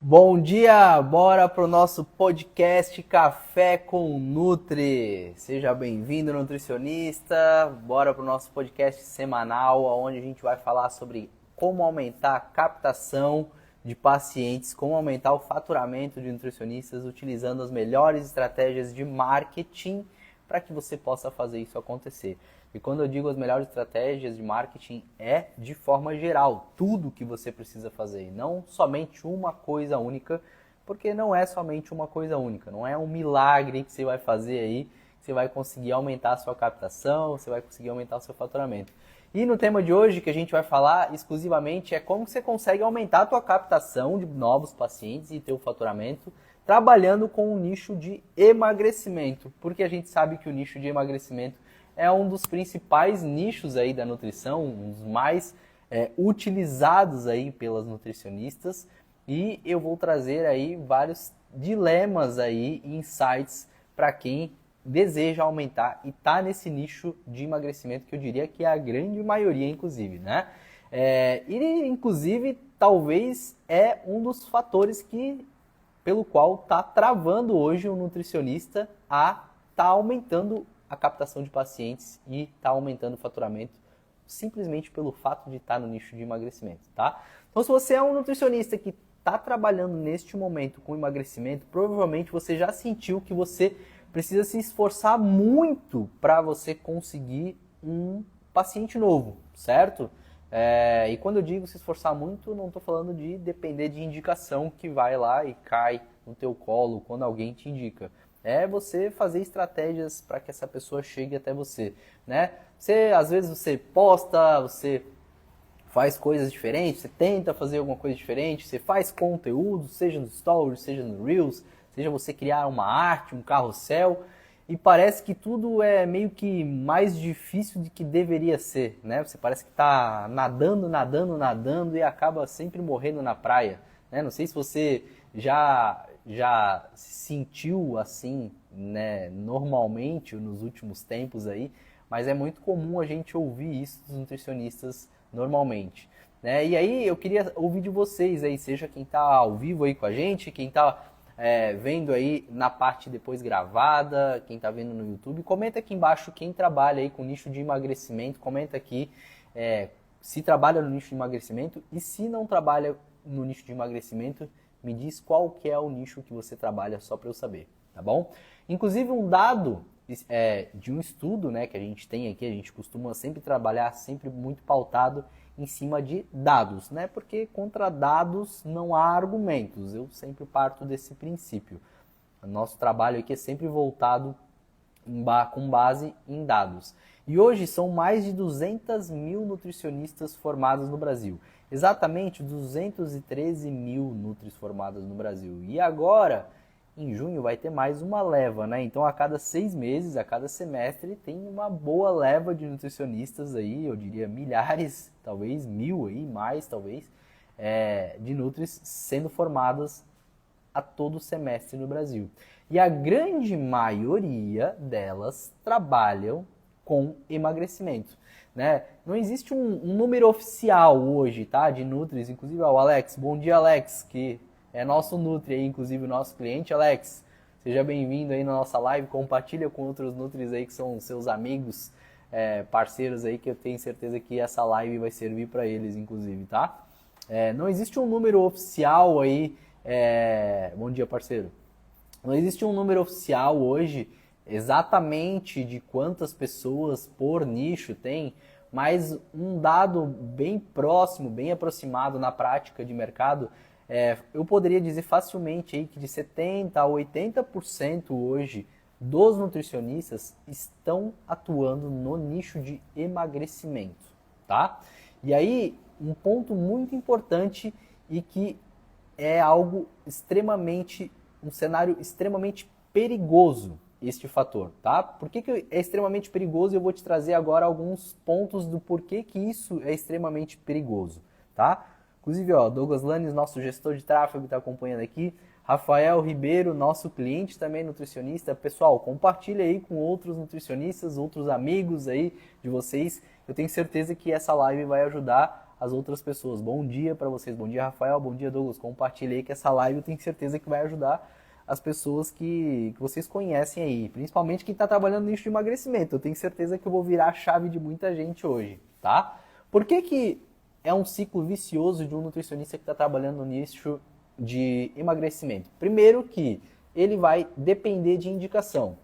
Bom dia, bora pro nosso podcast Café com Nutri. Seja bem-vindo, nutricionista. Bora pro nosso podcast semanal, onde a gente vai falar sobre como aumentar a captação de pacientes, como aumentar o faturamento de nutricionistas utilizando as melhores estratégias de marketing para que você possa fazer isso acontecer. E quando eu digo as melhores estratégias de marketing, é de forma geral, tudo que você precisa fazer, não somente uma coisa única, porque não é somente uma coisa única, não é um milagre que você vai fazer aí, que você vai conseguir aumentar a sua captação, você vai conseguir aumentar o seu faturamento. E no tema de hoje que a gente vai falar exclusivamente é como você consegue aumentar a tua captação de novos pacientes e teu faturamento trabalhando com o nicho de emagrecimento, porque a gente sabe que o nicho de emagrecimento é um dos principais nichos aí da nutrição, um dos mais utilizados aí pelas nutricionistas, e eu vou trazer aí vários dilemas aí, insights para quem deseja aumentar e está nesse nicho de emagrecimento que eu diria que é a grande maioria, inclusive, né? E inclusive talvez é um dos fatores pelo qual está travando hoje o nutricionista a estar aumentando a captação de pacientes e está aumentando o faturamento simplesmente pelo fato de estar no nicho de emagrecimento, tá? Então, se você é um nutricionista que está trabalhando neste momento com emagrecimento, provavelmente você já sentiu que você precisa se esforçar muito para você conseguir um paciente novo, certo? E quando eu digo se esforçar muito, não estou falando de depender de indicação que vai lá e cai no teu colo quando alguém te indica. É você fazer estratégias para que essa pessoa chegue até você, né? Às vezes você posta, você faz coisas diferentes, você tenta fazer alguma coisa diferente, você faz conteúdo, seja no Stories, seja no Reels, seja você criar uma arte, um carrossel, e parece que tudo é meio que mais difícil do que deveria ser, né? Você parece que está nadando, nadando, nadando e acaba sempre morrendo na praia, né? Não sei se você já se sentiu assim, né, normalmente nos últimos tempos aí, mas é muito comum a gente ouvir isso dos nutricionistas normalmente, né? E aí eu queria ouvir de vocês aí, seja quem está ao vivo aí com a gente, quem está vendo aí na parte depois gravada, quem está vendo no YouTube, comenta aqui embaixo quem trabalha aí com nicho de emagrecimento, comenta aqui se trabalha no nicho de emagrecimento e se não trabalha no nicho de emagrecimento, me diz qual que é o nicho que você trabalha só para eu saber, tá bom? Inclusive um dado de um estudo, né, que a gente tem aqui, a gente costuma sempre trabalhar sempre muito pautado em cima de dados, né? Porque contra dados não há argumentos. Eu sempre parto desse princípio. O nosso trabalho aqui é sempre voltado com base em dados. E hoje são mais de 200 mil nutricionistas formados no Brasil. Exatamente 213 mil nutris formados no Brasil. E agora, em junho, vai ter mais uma leva, né? Então, a cada 6 meses, a cada semestre, tem uma boa leva de nutricionistas aí, eu diria milhares, talvez mil aí, mais talvez, de nutris sendo formadas a todo semestre no Brasil. E a grande maioria delas trabalham com emagrecimento, né? Não existe um número oficial hoje, tá? De nutris, inclusive o Alex. Bom dia, Alex, que é nosso nutri aí, inclusive o nosso cliente, Alex. Seja bem-vindo aí na nossa live, compartilha com outros nutris aí que são seus amigos, parceiros aí, que eu tenho certeza que essa live vai servir para eles, inclusive, tá? Não existe um número oficial aí. Bom dia, parceiro. Não existe um número oficial hoje exatamente de quantas pessoas por nicho tem, mas um dado bem próximo, bem aproximado na prática de mercado, eu poderia dizer facilmente aí que de 70% a 80% hoje dos nutricionistas estão atuando no nicho de emagrecimento, tá? E aí, um ponto muito importante e que é algo extremamente, um cenário extremamente perigoso, este fator, tá? Por que é extremamente perigoso? Eu vou te trazer agora alguns pontos do porquê que isso é extremamente perigoso, tá? Inclusive, ó, Douglas Lanes, nosso gestor de tráfego, está acompanhando aqui. Rafael Ribeiro, nosso cliente também nutricionista. Pessoal, compartilha aí com outros nutricionistas, outros amigos aí de vocês. Eu tenho certeza que essa live vai ajudar as outras pessoas. Bom dia para vocês, bom dia Rafael, bom dia Douglas, compartilhe aí que essa live eu tenho certeza que vai ajudar as pessoas que vocês conhecem aí, principalmente quem está trabalhando no nicho de emagrecimento. Eu tenho certeza que eu vou virar a chave de muita gente hoje, tá? Por que é um ciclo vicioso de um nutricionista que está trabalhando no nicho de emagrecimento? Primeiro que ele vai depender de indicação,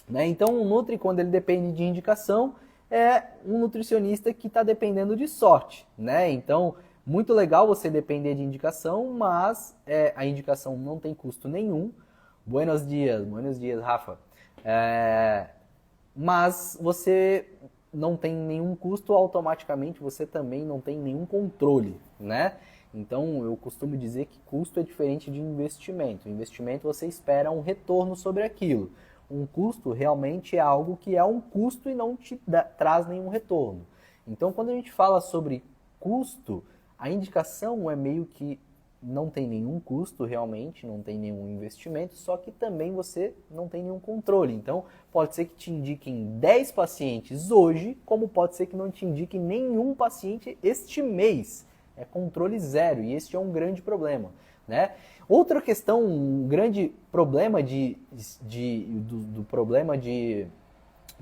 né? Então, um Nutri, quando ele depende de indicação, é um nutricionista que está dependendo de sorte, né? Então, muito legal você depender de indicação, mas a indicação não tem custo nenhum. Buenos dias, Rafa. Mas você não tem nenhum custo, automaticamente você também não tem nenhum controle, né? Então, eu costumo dizer que custo é diferente de investimento. Investimento você espera um retorno sobre aquilo. Um custo realmente é algo que é um custo e não te traz nenhum retorno. Então, quando a gente fala sobre custo, a indicação é meio que não tem nenhum custo realmente, não tem nenhum investimento, só que também você não tem nenhum controle. Então, pode ser que te indiquem 10 pacientes hoje, como pode ser que não te indiquem nenhum paciente este mês. É controle zero e este é um grande problema, né? Outra questão, um grande problema do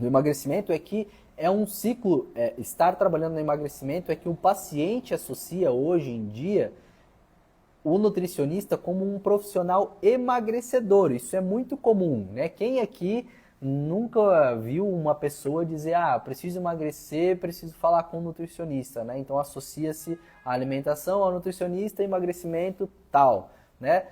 emagrecimento é que é um ciclo, estar trabalhando no emagrecimento é que o paciente associa hoje em dia o nutricionista como um profissional emagrecedor. Isso é muito comum, né? Quem aqui nunca viu uma pessoa dizer, preciso emagrecer, preciso falar com um nutricionista, né? Então associa-se a alimentação ao nutricionista, emagrecimento, tal, né?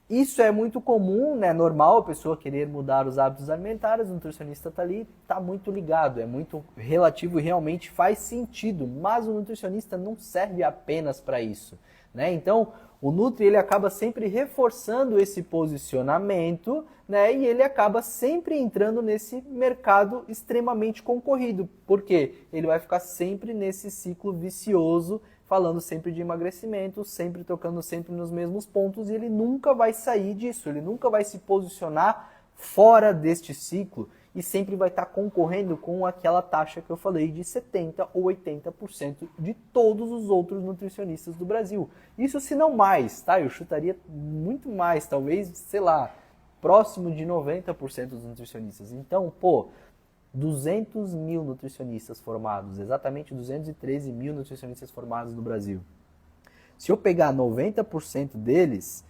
Isso é muito comum, né? Normal a pessoa querer mudar os hábitos alimentares, o nutricionista está ali, está muito ligado, é muito relativo e realmente faz sentido, mas o nutricionista não serve apenas para isso, né? Então, o Nutri ele acaba sempre reforçando esse posicionamento, né? E ele acaba sempre entrando nesse mercado extremamente concorrido, porque ele vai ficar sempre nesse ciclo vicioso, falando sempre de emagrecimento, sempre tocando sempre nos mesmos pontos, e ele nunca vai sair disso, ele nunca vai se posicionar fora deste ciclo e sempre vai estar concorrendo com aquela taxa que eu falei de 70% ou 80% de todos os outros nutricionistas do Brasil. Isso se não mais, tá? Eu chutaria muito mais, talvez, sei lá, próximo de 90% dos nutricionistas. Então, 200 mil nutricionistas formados, exatamente 213 mil nutricionistas formados no Brasil. Se eu pegar 90% deles,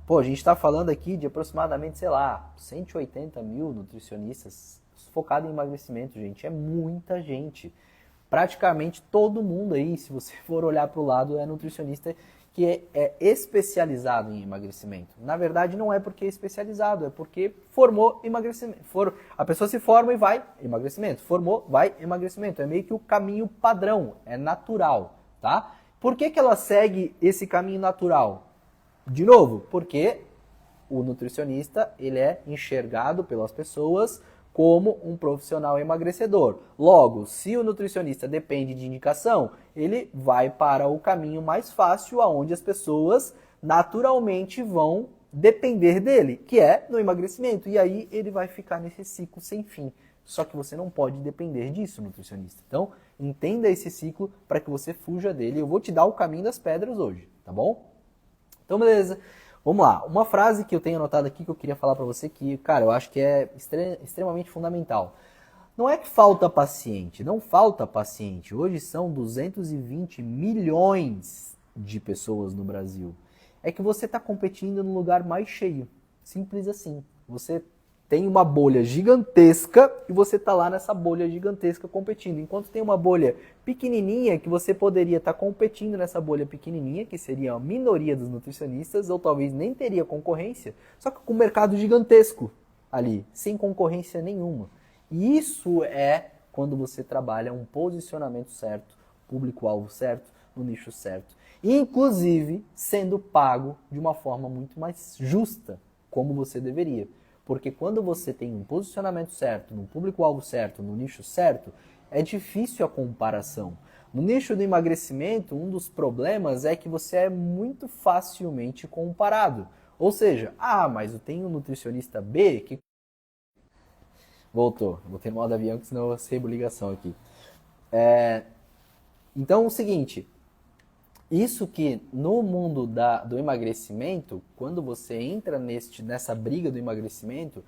a gente está falando aqui de aproximadamente, 180 mil nutricionistas focados em emagrecimento, gente. É muita gente. Praticamente todo mundo aí, se você for olhar para o lado, é nutricionista que é especializado em emagrecimento. Na verdade, não é porque é especializado, é porque formou emagrecimento. A pessoa se forma e vai emagrecimento. Formou, vai emagrecimento. É meio que o caminho padrão, é natural, tá? Por que ela segue esse caminho natural? De novo, porque o nutricionista ele é enxergado pelas pessoas como um profissional emagrecedor. Logo, se o nutricionista depende de indicação, ele vai para o caminho mais fácil, aonde as pessoas naturalmente vão depender dele, que é no emagrecimento. E aí ele vai ficar nesse ciclo sem fim. Só que você não pode depender disso, nutricionista. Então, entenda esse ciclo para que você fuja dele. Eu vou te dar o caminho das pedras hoje, tá bom? Então, beleza. Vamos lá, uma frase que eu tenho anotado aqui que eu queria falar para você que, cara, eu acho que é extremamente fundamental. Não é que falta paciente, não falta paciente. Hoje são 220 milhões de pessoas no Brasil. É que você está competindo no lugar mais cheio. Simples assim. Você tem uma bolha gigantesca e você está lá nessa bolha gigantesca competindo. Enquanto tem uma bolha pequenininha que você poderia estar competindo nessa bolha pequenininha, que seria a minoria dos nutricionistas, ou talvez nem teria concorrência, só que com um mercado gigantesco ali, sem concorrência nenhuma. E isso é quando você trabalha um posicionamento certo, público-alvo certo, no nicho certo. Inclusive sendo pago de uma forma muito mais justa, como você deveria. Porque quando você tem um posicionamento certo, no público-alvo certo, no nicho certo, é difícil a comparação. No nicho do emagrecimento, um dos problemas é que você é muito facilmente comparado. Ou seja, mas eu tenho um nutricionista B que... Voltou, botei no modo avião, que senão eu recebo ligação aqui. Então é o seguinte, Isso que no mundo do emagrecimento, quando você entra nessa briga do emagrecimento,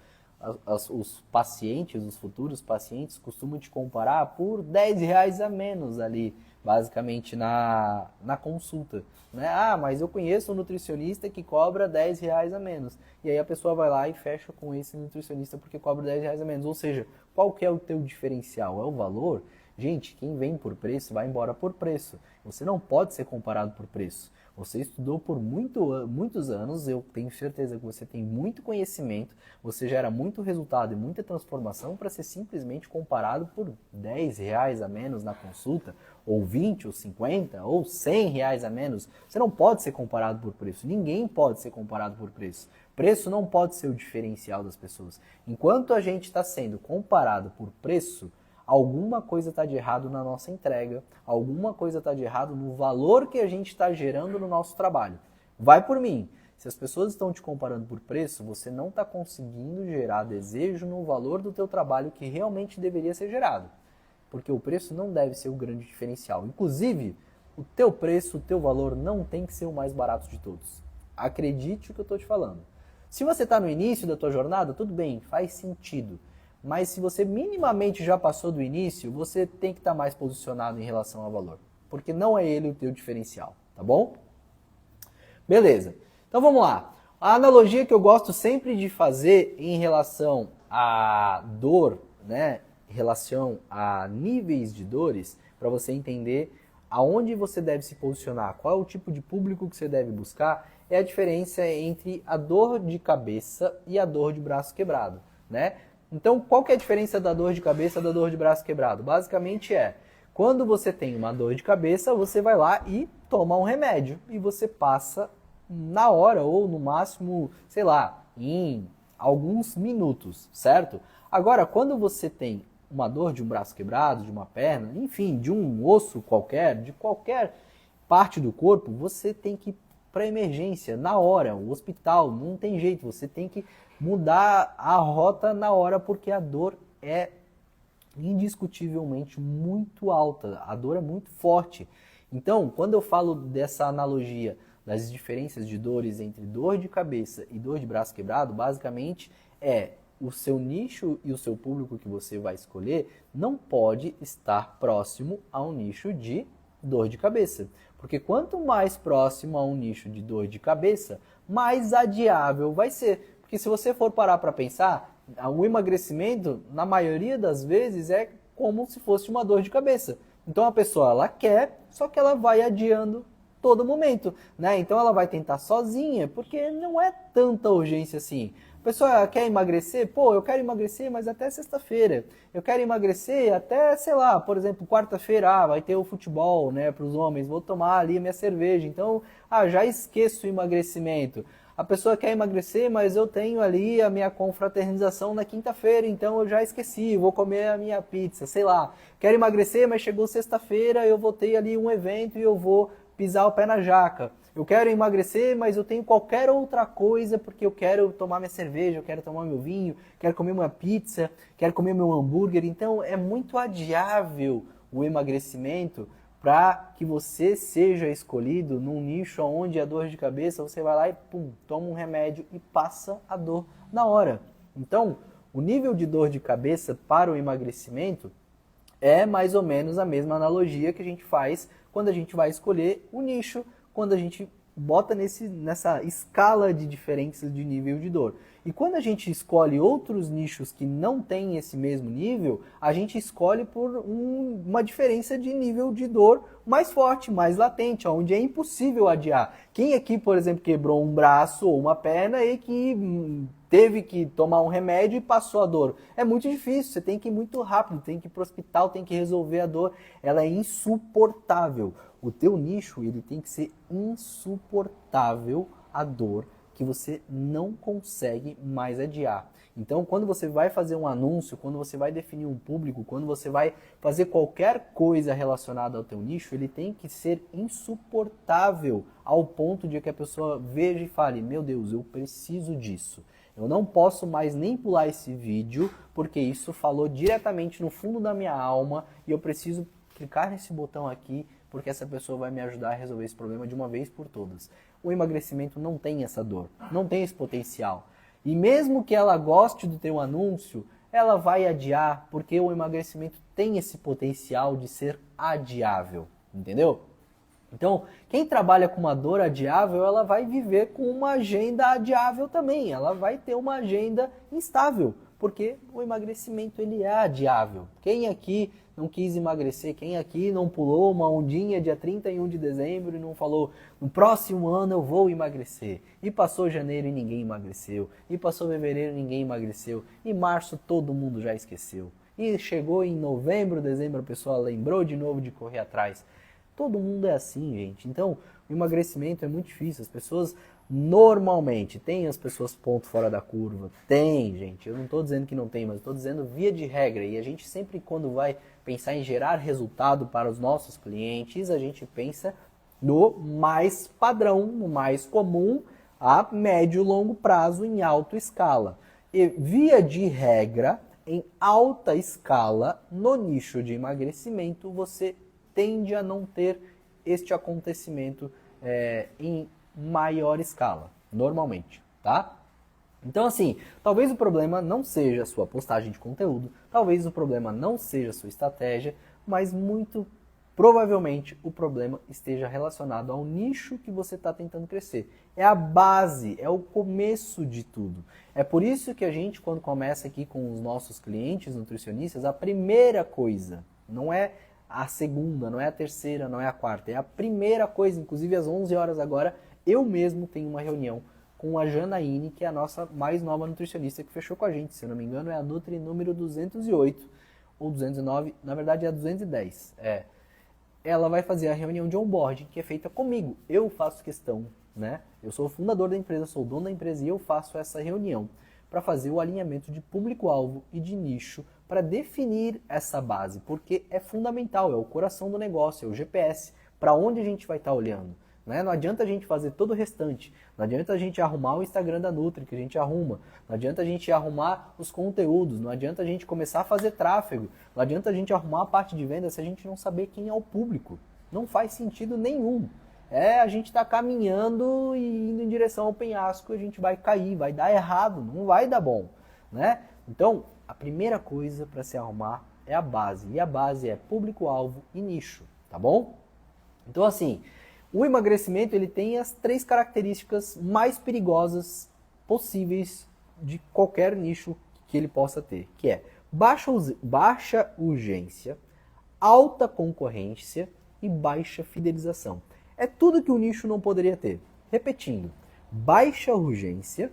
os pacientes, os futuros pacientes costumam te comparar por R$ 10 a menos ali, basicamente na consulta. Né? Ah, mas eu conheço um nutricionista que cobra R$ 10 a menos. E aí a pessoa vai lá e fecha com esse nutricionista porque cobra R$ 10 a menos. Ou seja, qual que é o teu diferencial? É o valor? Gente, quem vem por preço vai embora por preço. Você não pode ser comparado por preço. Você estudou por muitos anos, eu tenho certeza que você tem muito conhecimento, você gera muito resultado e muita transformação para ser simplesmente comparado por R$ 10 a menos na consulta, ou 20, ou 50, ou R$ 100 a menos. Você não pode ser comparado por preço. Ninguém pode ser comparado por preço. Preço não pode ser o diferencial das pessoas. Enquanto a gente está sendo comparado por preço, alguma coisa está de errado na nossa entrega, alguma coisa está de errado no valor que a gente está gerando no nosso trabalho. Vai por mim. Se as pessoas estão te comparando por preço, você não está conseguindo gerar desejo no valor do teu trabalho que realmente deveria ser gerado. Porque o preço não deve ser o grande diferencial. Inclusive, o teu preço, o teu valor não tem que ser o mais barato de todos. Acredite o que eu estou te falando. Se você está no início da tua jornada, tudo bem, faz sentido. Mas se você minimamente já passou do início, você tem que estar mais posicionado em relação ao valor. Porque não é ele o teu diferencial, tá bom? Beleza. Então vamos lá. A analogia que eu gosto sempre de fazer em relação à dor, né? Em relação a níveis de dores, para você entender aonde você deve se posicionar, qual é o tipo de público que você deve buscar, é a diferença entre a dor de cabeça e a dor de braço quebrado, né? Então, qual que é a diferença da dor de cabeça e da dor de braço quebrado? Basicamente quando você tem uma dor de cabeça, você vai lá e toma um remédio. E você passa na hora ou no máximo, sei lá, em alguns minutos, certo? Agora, quando você tem uma dor de um braço quebrado, de uma perna, enfim, de um osso qualquer, de qualquer parte do corpo, você tem que ir para emergência, na hora, o hospital, não tem jeito, você tem que mudar a rota na hora porque a dor é indiscutivelmente muito alta, a dor é muito forte. Então, quando eu falo dessa analogia das diferenças de dores entre dor de cabeça e dor de braço quebrado, basicamente o seu nicho e o seu público que você vai escolher não pode estar próximo a um nicho de dor de cabeça. Porque quanto mais próximo a um nicho de dor de cabeça, mais adiável vai ser. Porque se você for parar para pensar, o emagrecimento, na maioria das vezes, é como se fosse uma dor de cabeça. Então a pessoa, ela quer, só que ela vai adiando todo momento, né? Então ela vai tentar sozinha, porque não é tanta urgência assim. A pessoa quer emagrecer? Pô, eu quero emagrecer, mas até sexta-feira. Eu quero emagrecer até, sei lá, por exemplo, quarta-feira, vai ter o futebol, né, para os homens, vou tomar ali a minha cerveja. Então, já esqueço o emagrecimento. A pessoa quer emagrecer, mas eu tenho ali a minha confraternização na quinta-feira, então eu já esqueci, vou comer a minha pizza, sei lá. Quero emagrecer, mas chegou sexta-feira, eu vou ter ali um evento e eu vou pisar o pé na jaca. Eu quero emagrecer, mas eu tenho qualquer outra coisa, porque eu quero tomar minha cerveja, eu quero tomar meu vinho, quero comer uma pizza, quero comer meu hambúrguer. Então é muito adiável o emagrecimento para que você seja escolhido num nicho onde a dor de cabeça, você vai lá e pum, toma um remédio e passa a dor na hora. Então, o nível de dor de cabeça para o emagrecimento é mais ou menos a mesma analogia que a gente faz quando a gente vai escolher o nicho, quando a gente bota nessa escala de diferenças de nível de dor. E quando a gente escolhe outros nichos que não têm esse mesmo nível, a gente escolhe por uma diferença de nível de dor mais forte, mais latente, onde é impossível adiar. Quem aqui, por exemplo, quebrou um braço ou uma perna e que teve que tomar um remédio e passou a dor? É muito difícil, você tem que ir muito rápido, tem que ir para o hospital, tem que resolver a dor. Ela é insuportável. O teu nicho, ele tem que ser insuportável a dor que você não consegue mais adiar. Então, quando você vai fazer um anúncio, quando você vai definir um público, quando você vai fazer qualquer coisa relacionada ao teu nicho, ele tem que ser insuportável ao ponto de que a pessoa veja e fale: meu Deus, eu preciso disso. Eu não posso mais nem pular esse vídeo, porque isso falou diretamente no fundo da minha alma e eu preciso clicar nesse botão aqui porque essa pessoa vai me ajudar a resolver esse problema de uma vez por todas. O emagrecimento não tem essa dor, não tem esse potencial. E mesmo que ela goste do teu anúncio, ela vai adiar, porque o emagrecimento tem esse potencial de ser adiável, entendeu? Então, quem trabalha com uma dor adiável, ela vai viver com uma agenda adiável também. Ela vai ter uma agenda instável, porque o emagrecimento ele é adiável. Quem aqui não quis emagrecer? Quem aqui não pulou uma ondinha dia 31 de dezembro e não falou, no próximo ano eu vou emagrecer? E passou janeiro e ninguém emagreceu. E passou fevereiro e ninguém emagreceu. E março todo mundo já esqueceu. E chegou em novembro, dezembro, a pessoa lembrou de novo de correr atrás. Todo mundo é assim, gente. Então, o emagrecimento é muito difícil. As pessoas normalmente, tem as pessoas ponto fora da curva? Tem, gente. Eu não estou dizendo que não tem, mas estou dizendo via de regra. E a gente sempre, quando vai pensar em gerar resultado para os nossos clientes, a gente pensa no mais padrão, no mais comum, a médio e longo prazo em alta escala. E via de regra, em alta escala, no nicho de emagrecimento, você tende a não ter este acontecimento em maior escala, normalmente, tá? Então, assim, talvez o problema não seja a sua postagem de conteúdo, talvez o problema não seja a sua estratégia, mas muito provavelmente o problema esteja relacionado ao nicho que você está tentando crescer. É a base, é o começo de tudo. É por isso que a gente, quando começa aqui com os nossos clientes nutricionistas, a primeira coisa, não é a segunda, não é a terceira, não é a quarta, é a primeira coisa. Inclusive às 11 horas agora, eu mesmo tenho uma reunião com a Janaíne, que é a nossa mais nova nutricionista que fechou com a gente, se eu não me engano é a Nutri número 208 ou 209, na verdade é a 210. Ela vai fazer a reunião de onboarding, que é feita comigo. Eu faço questão, né? Eu sou o fundador da empresa, sou o dono da empresa e eu faço essa reunião para fazer o alinhamento de público-alvo e de nicho para definir essa base, porque é fundamental, é o coração do negócio, é o GPS, para onde a gente vai estar olhando. Né? Não adianta a gente fazer todo o restante, não adianta a gente arrumar o Instagram da Nutri, que a gente arruma, não adianta a gente arrumar os conteúdos, não adianta a gente começar a fazer tráfego, não adianta a gente arrumar a parte de venda se a gente não saber quem é o público. Não faz sentido nenhum. A gente está caminhando e indo em direção ao penhasco, a gente vai cair, vai dar errado, não vai dar bom. Né? Então, a primeira coisa para se arrumar é a base. E a base é público-alvo e nicho, tá bom? Então, assim, o emagrecimento ele tem as 3 características mais perigosas possíveis de qualquer nicho que ele possa ter, que é baixa urgência, alta concorrência e baixa fidelização. É tudo que o nicho não poderia ter. Repetindo, baixa urgência,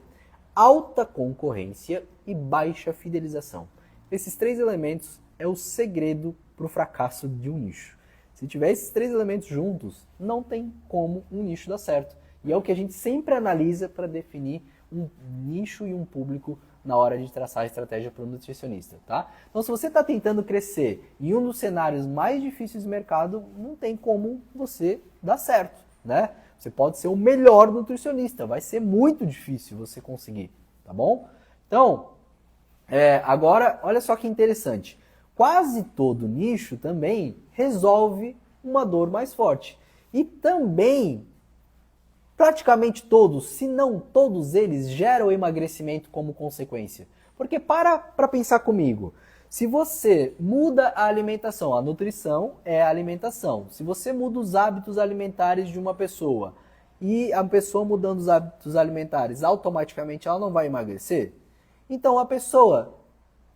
alta concorrência e baixa fidelização. Esses 3 elementos é o segredo para o fracasso de um nicho. Se tiver esses 3 elementos juntos, não tem como um nicho dar certo. E é o que a gente sempre analisa para definir um nicho e um público na hora de traçar a estratégia para o nutricionista, tá? Então, se você está tentando crescer em um dos cenários mais difíceis do mercado, não tem como você dar certo, né? Você pode ser o melhor nutricionista, vai ser muito difícil você conseguir, tá bom? Então, agora, olha só que interessante. Quase todo nicho também resolve uma dor mais forte. E também, praticamente todos, se não todos eles, geram emagrecimento como consequência. Porque para pensar comigo, se você muda a alimentação, a nutrição é a alimentação. Se você muda os hábitos alimentares de uma pessoa e a pessoa mudando os hábitos alimentares, automaticamente ela não vai emagrecer? Então a pessoa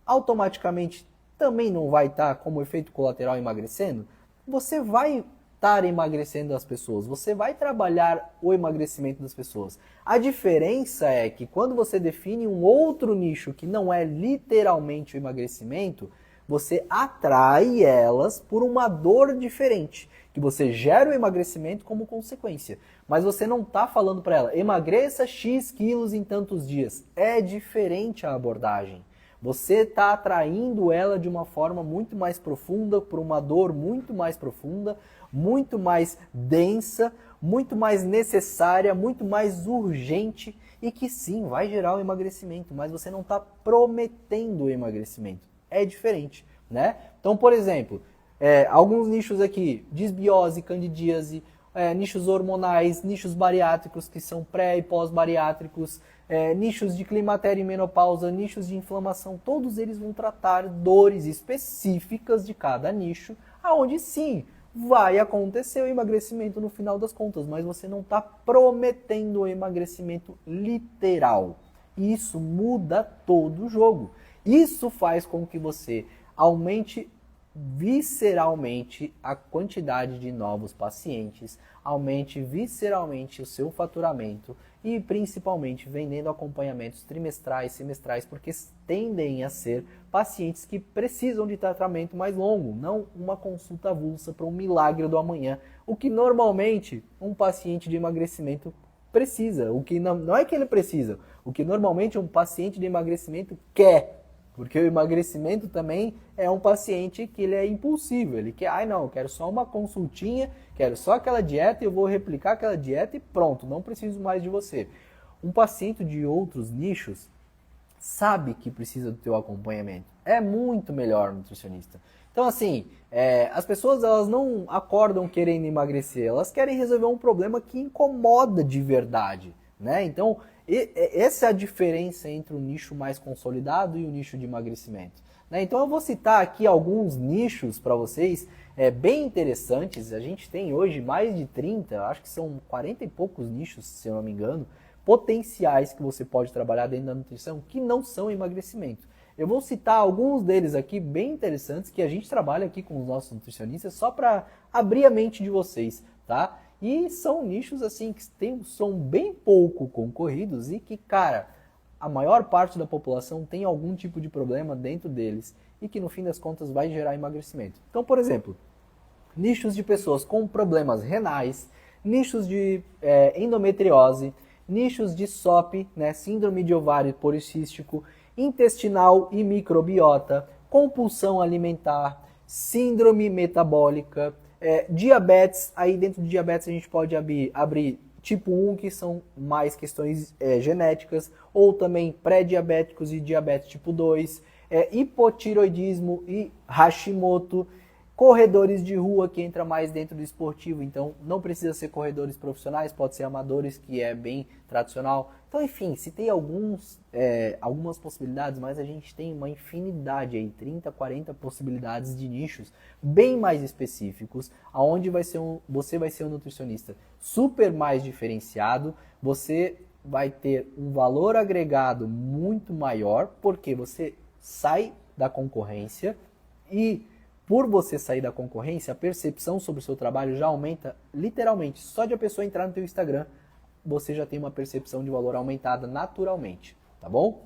automaticamente também não vai estar como efeito colateral emagrecendo? Você vai estar emagrecendo as pessoas, você vai trabalhar o emagrecimento das pessoas. A diferença é que quando você define um outro nicho que não é literalmente o emagrecimento, você atrai elas por uma dor diferente, que você gera o emagrecimento como consequência. Mas você não está falando para ela, emagreça X quilos em tantos dias. É diferente a abordagem. Você está atraindo ela de uma forma muito mais profunda, por uma dor muito mais profunda, muito mais densa, muito mais necessária, muito mais urgente e que sim, vai gerar o emagrecimento, mas você não está prometendo o emagrecimento. É diferente, né? Então, por exemplo, Alguns nichos aqui, disbiose, candidíase, nichos hormonais, nichos bariátricos que são pré e pós-bariátricos, nichos de climatério e menopausa, nichos de inflamação, todos eles vão tratar dores específicas de cada nicho, aonde sim, vai acontecer o emagrecimento no final das contas, mas você não está prometendo o emagrecimento literal. Isso muda todo o jogo. Isso faz com que você aumente visceralmente a quantidade de novos pacientes, aumente visceralmente o seu faturamento e principalmente vendendo acompanhamentos trimestrais, semestrais, porque tendem a ser pacientes que precisam de tratamento mais longo, não uma consulta avulsa para um milagre do amanhã, o que normalmente um paciente de emagrecimento precisa, o que não é que ele precisa, o que normalmente um paciente de emagrecimento quer. Porque o emagrecimento também é um paciente que ele é impulsivo, ele quer, não, eu quero só uma consultinha, quero só aquela dieta e eu vou replicar aquela dieta e pronto, não preciso mais de você. Um paciente de outros nichos sabe que precisa do teu acompanhamento, é muito melhor nutricionista. Então assim, as pessoas elas não acordam querendo emagrecer, elas querem resolver um problema que incomoda de verdade, né? Então, essa é a diferença entre o nicho mais consolidado e o nicho de emagrecimento. Né? Então eu vou citar aqui alguns nichos para vocês bem interessantes. A gente tem hoje mais de 30, acho que são 40 e poucos nichos, se eu não me engano, potenciais que você pode trabalhar dentro da nutrição que não são emagrecimento. Eu vou citar alguns deles aqui bem interessantes que a gente trabalha aqui com os nossos nutricionistas só para abrir a mente de vocês, tá? E são nichos assim que são bem pouco concorridos e que, cara, a maior parte da população tem algum tipo de problema dentro deles e que no fim das contas vai gerar emagrecimento. Então, por exemplo, nichos de pessoas com problemas renais, nichos de endometriose, nichos de SOP, né, síndrome de ovário policístico, intestinal e microbiota, compulsão alimentar, síndrome metabólica, diabetes. Aí dentro de diabetes a gente pode abrir tipo 1, que são mais questões genéticas, ou também pré-diabéticos e diabetes tipo 2, hipotiroidismo e Hashimoto, corredores de rua, que entra mais dentro do esportivo, então não precisa ser corredores profissionais, pode ser amadores, que é bem tradicional. Então, enfim, se tem algumas possibilidades, mas a gente tem uma infinidade aí, 30, 40 possibilidades de nichos bem mais específicos, aonde você vai ser um nutricionista super mais diferenciado, você vai ter um valor agregado muito maior, porque você sai da concorrência e por você sair da concorrência, a percepção sobre o seu trabalho já aumenta literalmente. Só de a pessoa entrar no teu Instagram, você já tem uma percepção de valor aumentada naturalmente, tá bom?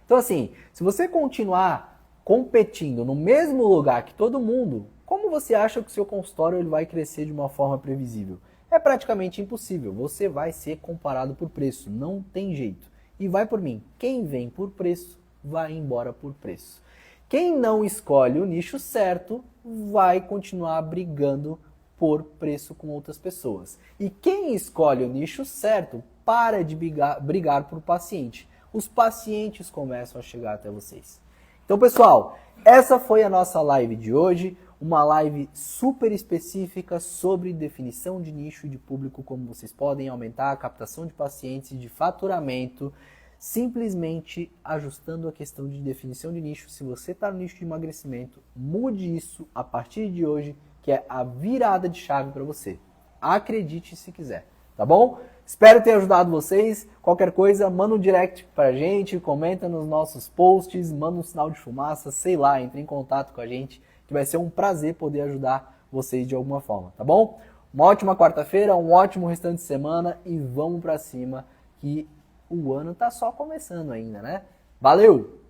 Então assim, se você continuar competindo no mesmo lugar que todo mundo, como você acha que o seu consultório ele vai crescer de uma forma previsível? É praticamente impossível, você vai ser comparado por preço, não tem jeito. E vai por mim, quem vem por preço, vai embora por preço. Quem não escolhe o nicho certo vai continuar brigando por preço com outras pessoas. E quem escolhe o nicho certo para de brigar por paciente. Os pacientes começam a chegar até vocês. Então, pessoal, essa foi a nossa live de hoje. Uma live super específica sobre definição de nicho e de público, como vocês podem aumentar a captação de pacientes e de faturamento, simplesmente ajustando a questão de definição de nicho. Se você está no nicho de emagrecimento, mude isso a partir de hoje, que é a virada de chave para você. Acredite se quiser, tá bom? Espero ter ajudado vocês. Qualquer coisa, manda um direct pra gente, comenta nos nossos posts, manda um sinal de fumaça, sei lá, entre em contato com a gente, que vai ser um prazer poder ajudar vocês de alguma forma, tá bom? Uma ótima quarta-feira, um ótimo restante de semana e vamos pra cima, que o ano tá só começando ainda, né? Valeu!